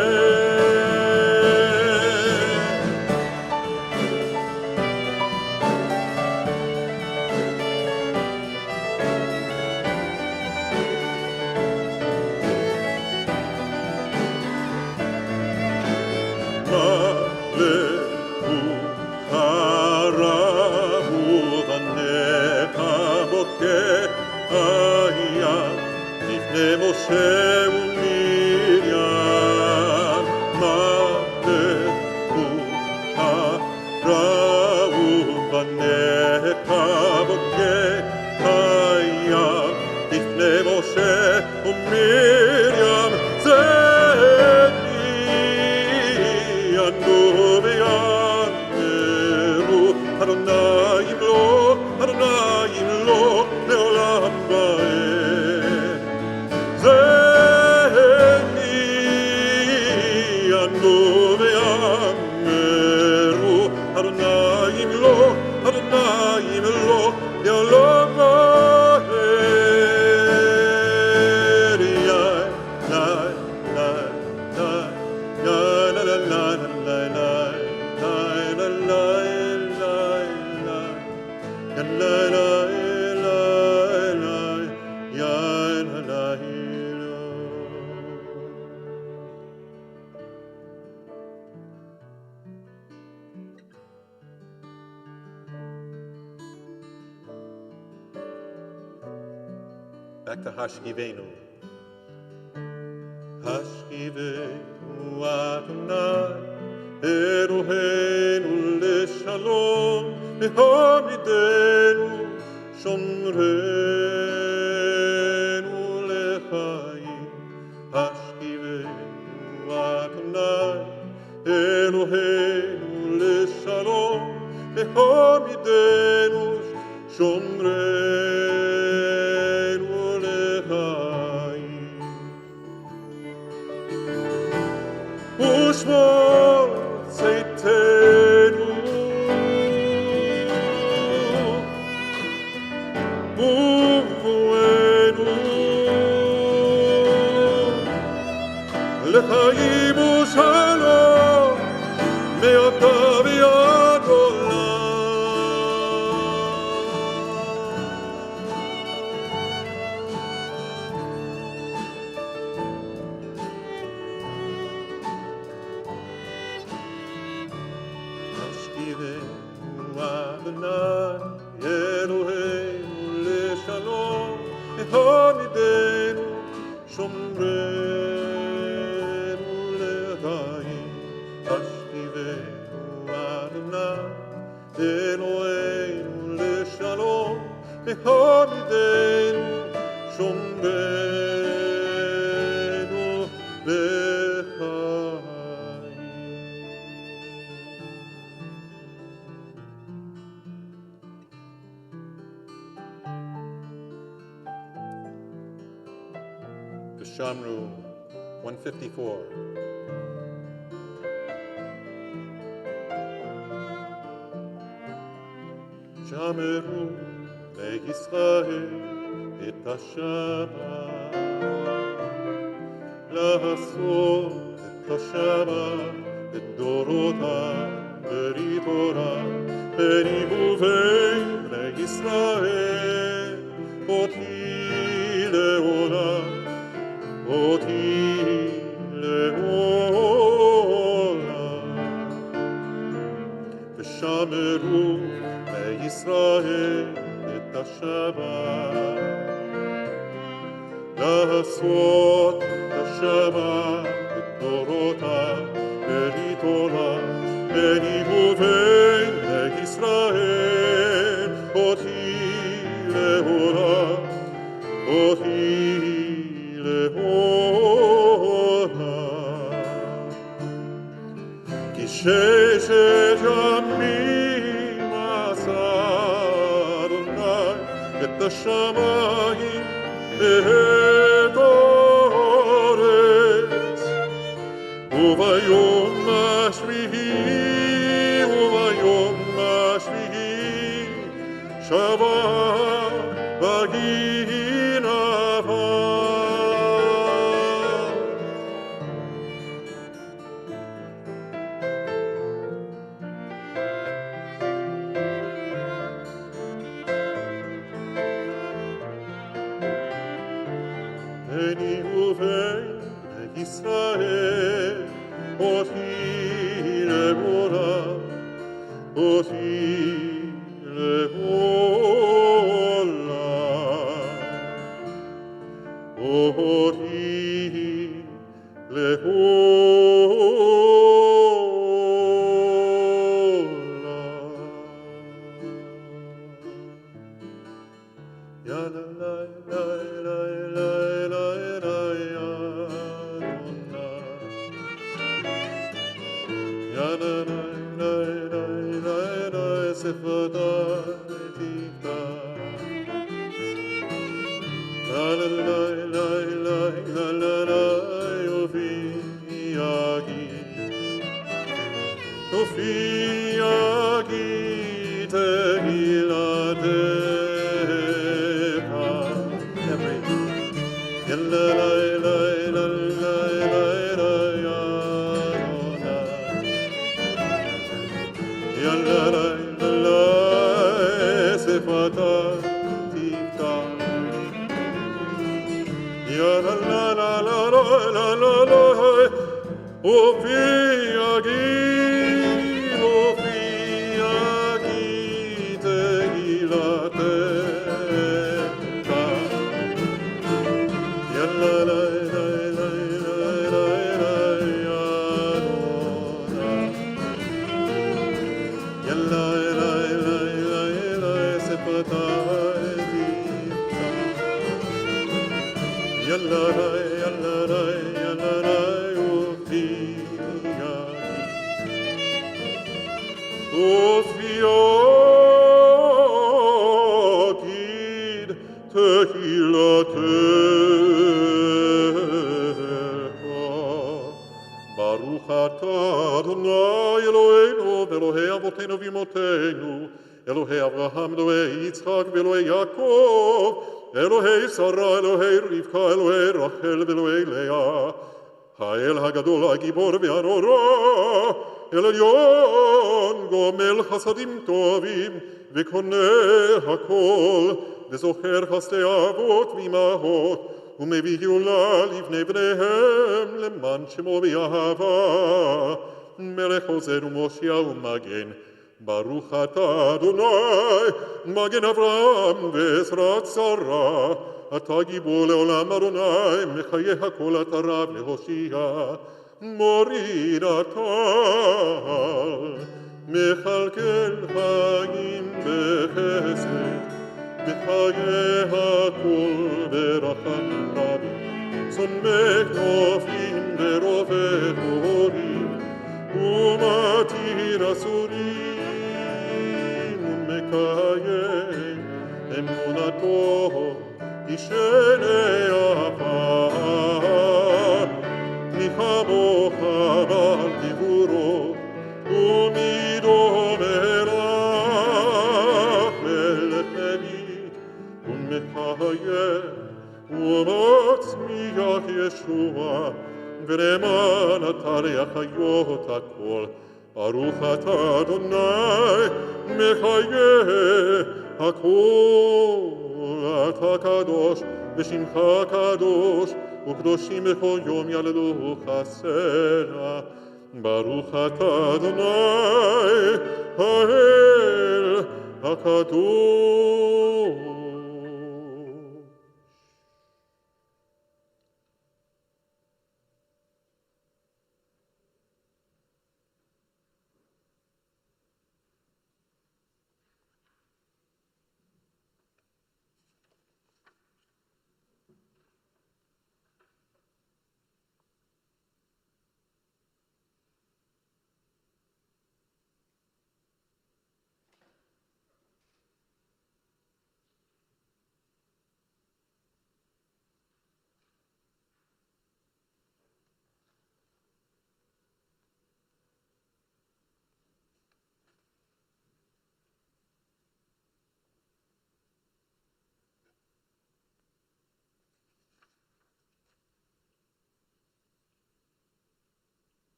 משה ומרים, מלכו הראו בניך בוקר הים, לפני משה ומרים, צדקנו ויאמרו, אדוני ימלוך, אדוני ימלוך לעולם ועד. Back to Hashivenu. Hashivenu Adonai, Eloheinu leshalom, Mehamidenu, Shomrenu lechayim. Hashivenu Adonai, Eloheinu leshalom, Mehamidenu, Shomrenu. Ushmor Tzitenu Uvuenu L'chaim u'shalom Me'ata v'yad Hamidenu, Shomrenu lechayim. Hashivenu Adonai, Eloheinu leshalom. Hamidenu, Shomrenu lechayim. Shamru 154. שמרו לישראל את השבת, לעשות את השבת לדורותה בריתורה, בניבו בין לישראל אותי לעולם, אותי לעולם. ושמרו לישראל את השבת, לעשות את השבת לדורותה בריתורה, בניבו בין לישראל אותי לעולם, אותי לעולם. כי ששת ימים עשה אדוני את השמיים ואת הארץ, וביום השביעי, וביום השביעי שבת ויהי נפל. ביני ובין ישראל אותי לעולם, אותי לעולם, אותי לעולם. יא לה לה לה לה לה לה לה יא אדוני. יא לה לה לה לה לה לה שפתי תפתח. יא לה לה לה לה לה לה לה יופי יגיד, יופי יגיד תהילתך. יא לה לה לה לה לה לה לה יא אדוני. יא לה לה לה לה שפתי תפתח. יא לה לה לה לה לה לה לה יופי יגיד, יופי יגיד תהילתך. יא לה לה לה לה לה לה לה יא אדוני. יא לה לה לה לה לה שפתי תפתח. יא לה לה יא לה לה יא לה לה יופי יגיד, יופי יגיד תהילתך. ברוך אתה אדוני אלוהינו ואלוהי אבותינו ואמותינו, אלוהי אברהם, אלוהי יצחק ואלוהי יעקב, אלוהי שרה, אלוהי רבקה, אלוהי רחל ואלוהי לאה, האל הגדול, הגיבור והנורא, אל עליון, גומל חסדים טובים וקונה הכל, וזוכר חסדי אבות ואמהות, ומביא גאולה לבני בניהם למען שמו באהבה, מלך עוזר ומושיע ומגן. ברוך אתה אדוני, מגן אברהם ועזרת שרה, אתה גיבור לעולם אדוני, מחיי הכל אתה רב להושיע, מוריד הטל, מכלכל חיים בחסד, בחיי הכל ברחמים רבים, צומק נופלים ורופא הורים, ומתיר אסורים, ומקיים אמונתו, ישנה הפעם. עבורו, ומדומרח מלכני, ומחיה, ומצמיח ישוע, ולמען אתר החיות הכל, ברוך אתה אדוני, מחיה הכל. אתה קדוש, ושמך קדוש, וקדושים בכל יום ילדוך סלע. ברוך אתה אדוני, האל הקדוש.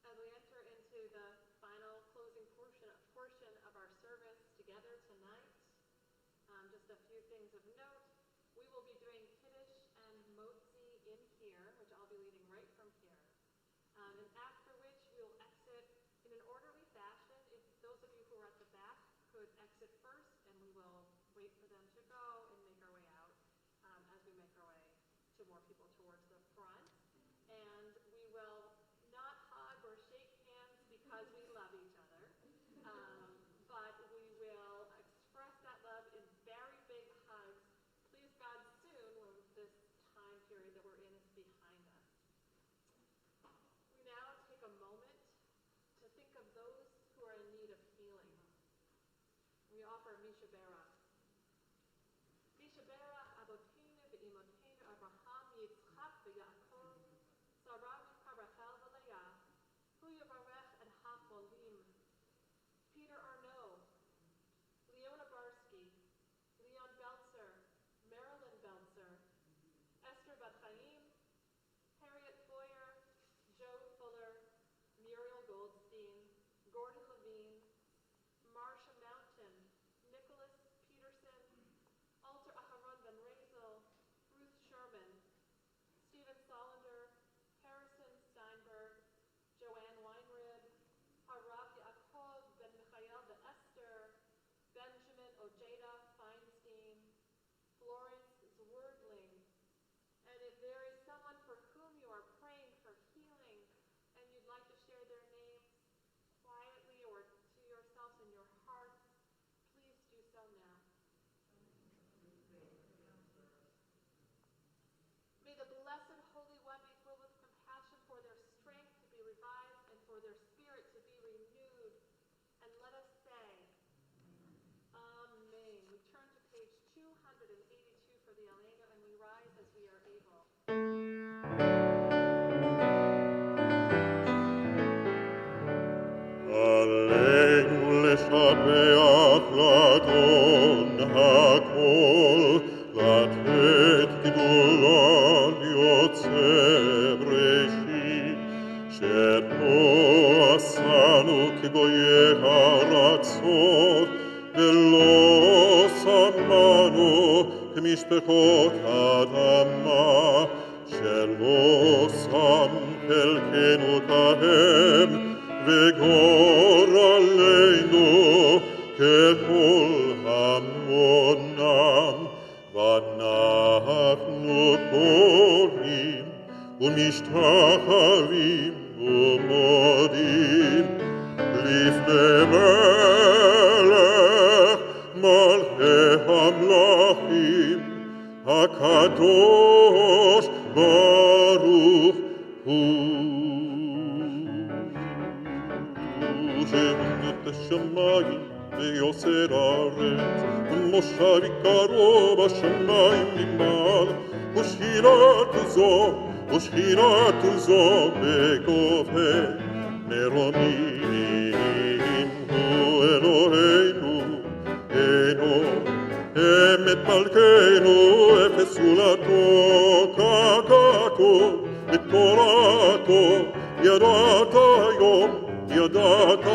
As we enter into the final closing portion of our service together tonight, just a few things of note. We will be doing Kiddush and Motzi in here, which I'll be leading right from here. And after which we will exit in an orderly fashion. If those of you who are at the back could exit first, and we will wait for them to go and make our way out as we make our way to more people towards the front. And we will not hug or shake hands because we love each other, but we will express that love in very big hugs. Please God soon when this time period that we're in is behind us. We now take a moment to think of those who are in need of healing. We offer Misha Berach. Misha Berach Aboteinu ve'Imoteinu Abraham Yitzchak ve'Yaakov Sarah Rivka Rachel v'Leah Hu Yavarech et HaCholim Peter Arnaud, Leona Barsky, Leon Belzer, Marilyn Belzer, Esther Bat Chaim, Harriet Foyer, Joe Fuller, Muriel Goldstein, Gordon Levine, Marsha Mountain, Nicholas Peterson, Alter Aharon Ben Razel, Ruth Sherman, Stephen Solander, Harrison Steinberg, Joanne Weinrib, Harav Yaakov Ben Michael Ben Esther, Benjamin Ojeda Feinstein, Florence Zwerdling. And if there is someone for whom you are praying for healing and you'd like to share their names quietly or to yourselves in your hearts, please do so now. May the blessed Holy One be filled with compassion for their strength to be revived and for their spirit to be renewed. And let us say, Amen. We turn to page 282 for the Aleinu, and we rise as we are able. עלינו לשבח לאדון הכל, לתת גדולה ליוצא בראשית, שלא עשנו כגויי הארצות, ולא שמנו כמשפחות האדמה, שלא שם חלקנו כהם, וגורלנו ככל המונם, ואנחנו כל עולים ומשתחווים ומודים לפני מלך מלכי המלכים הקדוש ברוך הוא. שהונדות השמיים ויוסר הארץ ומושב עיקרו בשמיים ממעל ושכינתו זו בגובה מרומים. הוא אלוהינו אינו אמת מלכנו אפס זולתו ככתוב בתורתו ידעת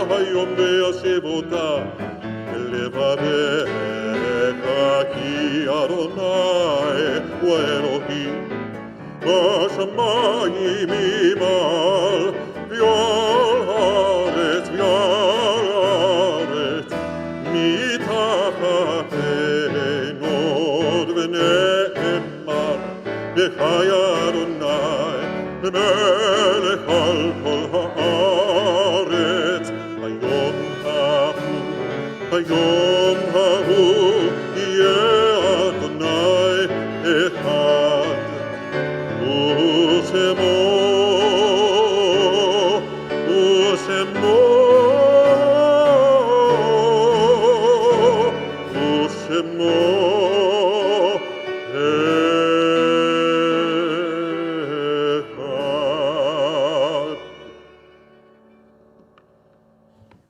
היום וישב אותה לבבך כי אדוני הוא אלוהים בשמיים ממעל ועל הארץ מתחתנו עוד ונאמר בחי אדוני מלך על כל הארץ היום ההוא יהיה אדוני אחד ושמו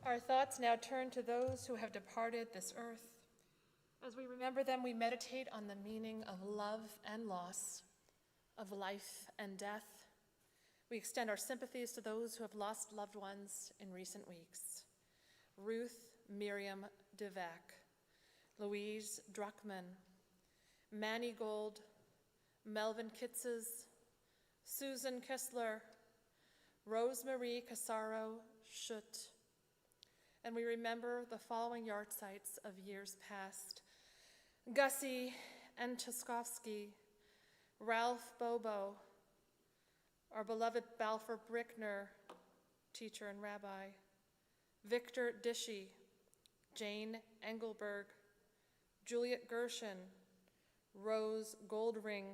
Our thoughts now turn to those who have departed this earth. As we remember them, we meditate on the meaning of love and loss, of life and death. We extend our sympathies to those who have lost loved ones in recent weeks. Ruth Miriam DeVac, Louise Druckman, Manny Gold, Melvin Kitzes, Susan Kessler, Rosemarie Casaro Schutt. And we remember the following yahrzeits of years past: Gussie Antoskovsky, Ralph Bobo, our beloved Balfour Brickner, teacher and rabbi, Victor Dishy, Jane Engelberg, Juliet Gershon, Rose Goldring,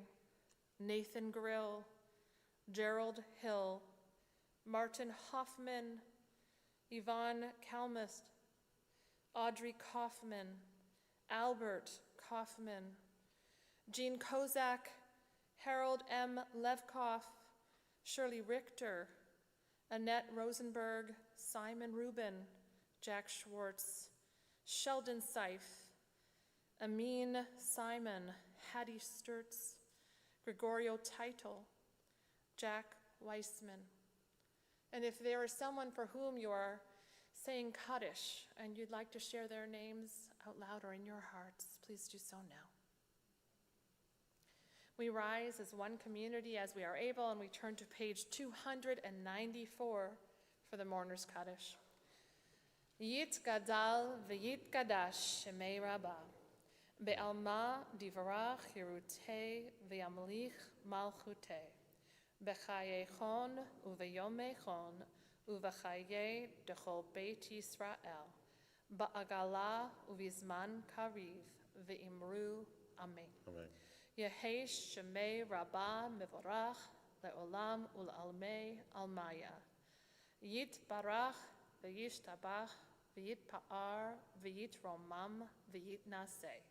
Nathan Grill, Gerald Hill, Martin Hoffman, Yvonne Kalmist, Audrey Kaufman, Albert Kaufman, Jean Kozak, Harold M. Levkoff, Shirley Richter, Annette Rosenberg, Simon Rubin, Jack Schwartz, Sheldon Seif, Amin Simon, Hattie Sturtz, Gregorio Title, Jack Weissman. And if there is someone for whom you are saying Kaddish and you'd like to share their names out loud or in your hearts, please do so now. We rise as one community as we are able, and we turn to page 294 for the Mourner's Kaddish. Yit Gadal v'yit Kadash Shemei Rabbah Be'alma divarach Hirutei v'yamlich malchutei B'chayechon u'v'yomechon u'v'chayei dechol Beit Yisrael Ba'agala u'vizman kariv v'imru Amen. Amen. Yehesh Shemei Rabbah Mevorach Le'olam Ul'almei Almaya Yit Barach V'yishtabach V'yit Pa'ar V'yit Romam V'yit Naseh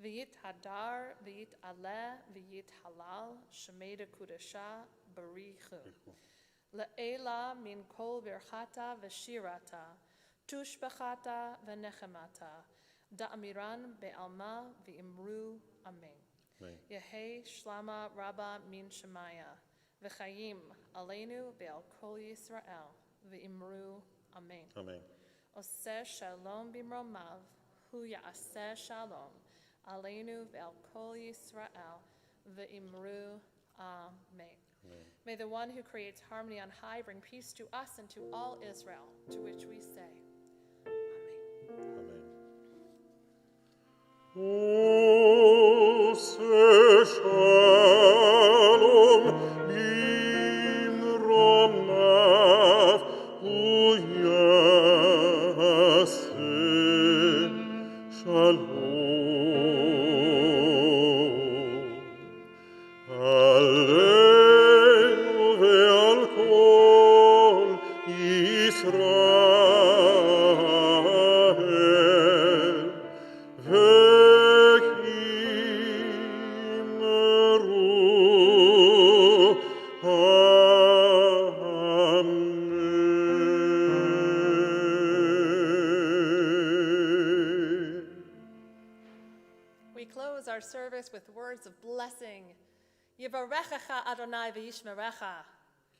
V'yit Hadar V'yit Aleh V'yit Halal Shemei Kudasha Barichu Le'ela Min Kol Birchata V'shirata Tushbachata V'nechemata Da'amiran Be'alma V'imru Amen. Yehei Shlama Rabba Min Shemaya V'chayim Aleinu Be'al Kol Yisrael V'imru Amen. Amen. Oseh Shalom Bimromav Hu Ya'aseh Shalom Aleinu Be'al Kol Yisrael V'imru Amen. May the one who creates harmony on high bring peace to us and to all Israel, to which we say, Amen. Amen. O se shalom service with words of blessing. Yivarechecha Adonai v'yishmerecha.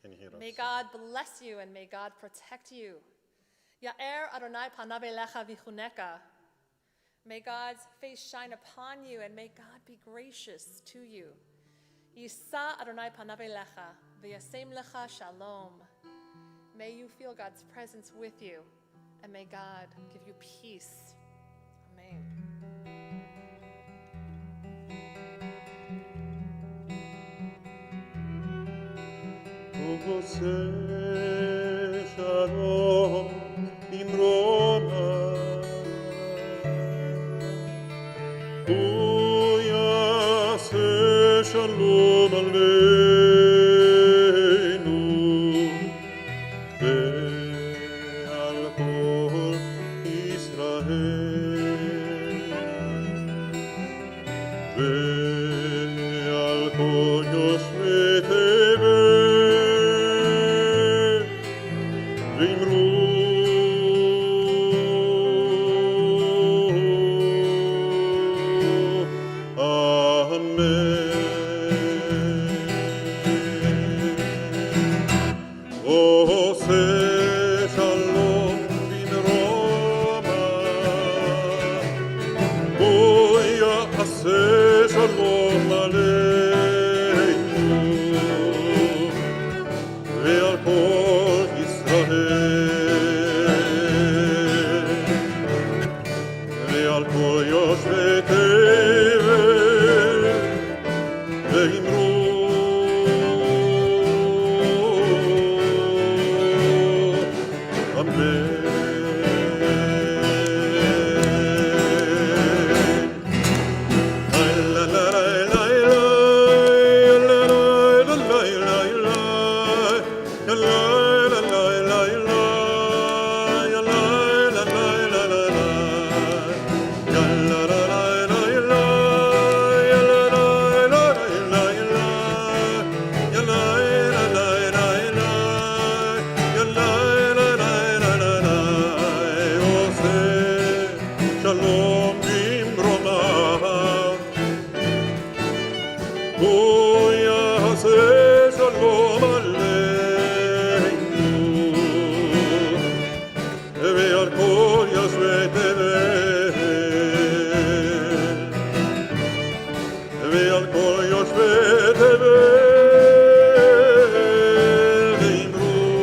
Can you hear us? May God bless you and may God protect you. Ya'er Adonai panav elecha v'chuneka. May God's face shine upon you and may God be gracious to you. Yisa Adonai panav elecha v'yasem lecha shalom. May you feel God's presence with you and may God give you peace. Amen. Ose shalom imrona Uyase shalom aleinu Ve'al kol Yisrael Ve'al kol yoshvei tevel V'imru Amen. Ose shalom b'Roma, Ya'aseh shalom aleinu, ve'al kol Yisrael, ve'al kol yoshvei tevel, ve'imru Shalom b'Roma, Ya'aseh shalom aleinu, ve'al kol yoshvei tevel, ve'al kol yoshvei tevel, ve'imru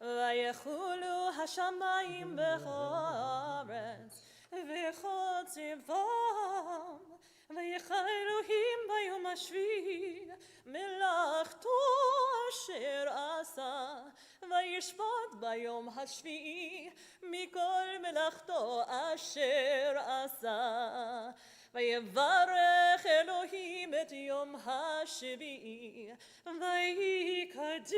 ויחולו השמיים בארץ וכל צבאם ויחל אלוהים ביום השביעי מלאכתו אשר עשה וישפוט ביום השביעי מכל מלאכתו אשר עשה ויברך אלוהים את יום השביעי ויקדש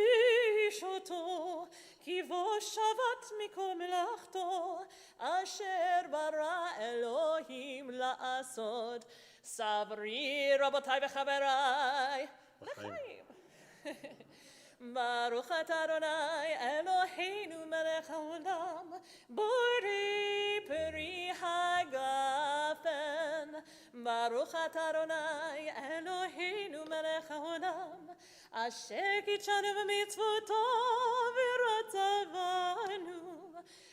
אותו כי בו שבת מכל מלאכתו אשר ברא אלוהים לעשות. סברי רבותיי וחבריי לחיים. ברוך אתה אדוני אלוהינו מלך העולם בורא פרי הגפן. ברוך אתה אדוני אלוהינו מלך העולם אשר קידשנו במצוותו ורצה בנו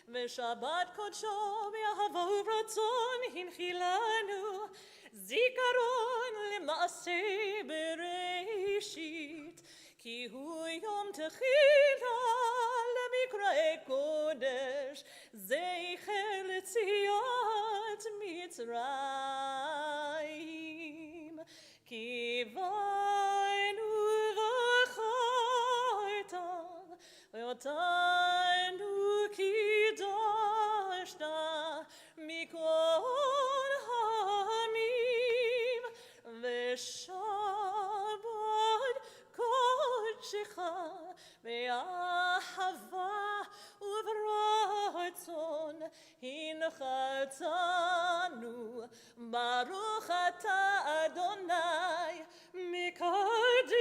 ושבת קודשו באהבה וברצון הנחילנו זיכרון למעשה בראשית כי הוא יום תחילה למקראי קודש זכר Mitzrayim. Kivaynu v'charta ve'otanu kidashta mikol ha'amim ve'shabbat kodshecha ve'ahava uvratzon hinchatanu baruch ata Adonai mikadish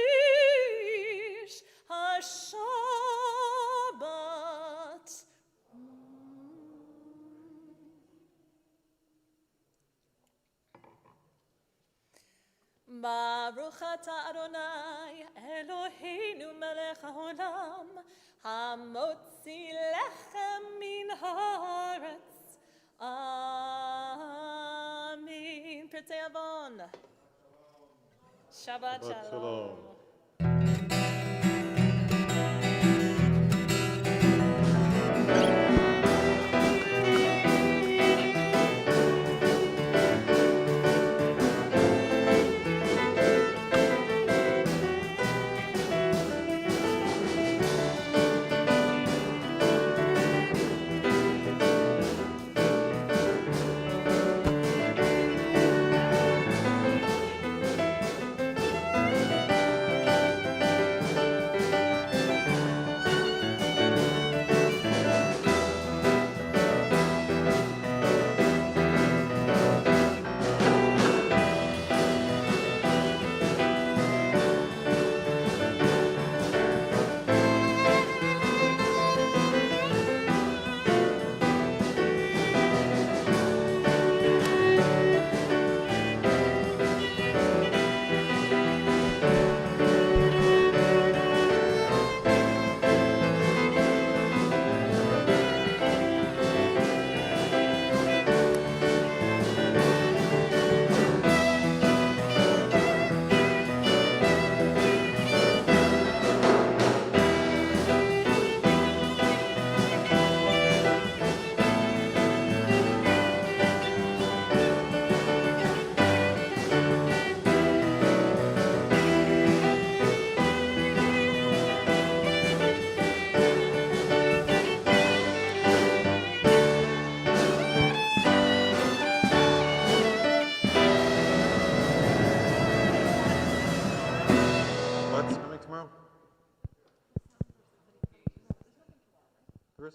hashabbat. Baruch ata Adonai Eloheinu melech haolam hamotzi lechem min haaretz. Amen. Pirtei Avon. Shabbat shalom.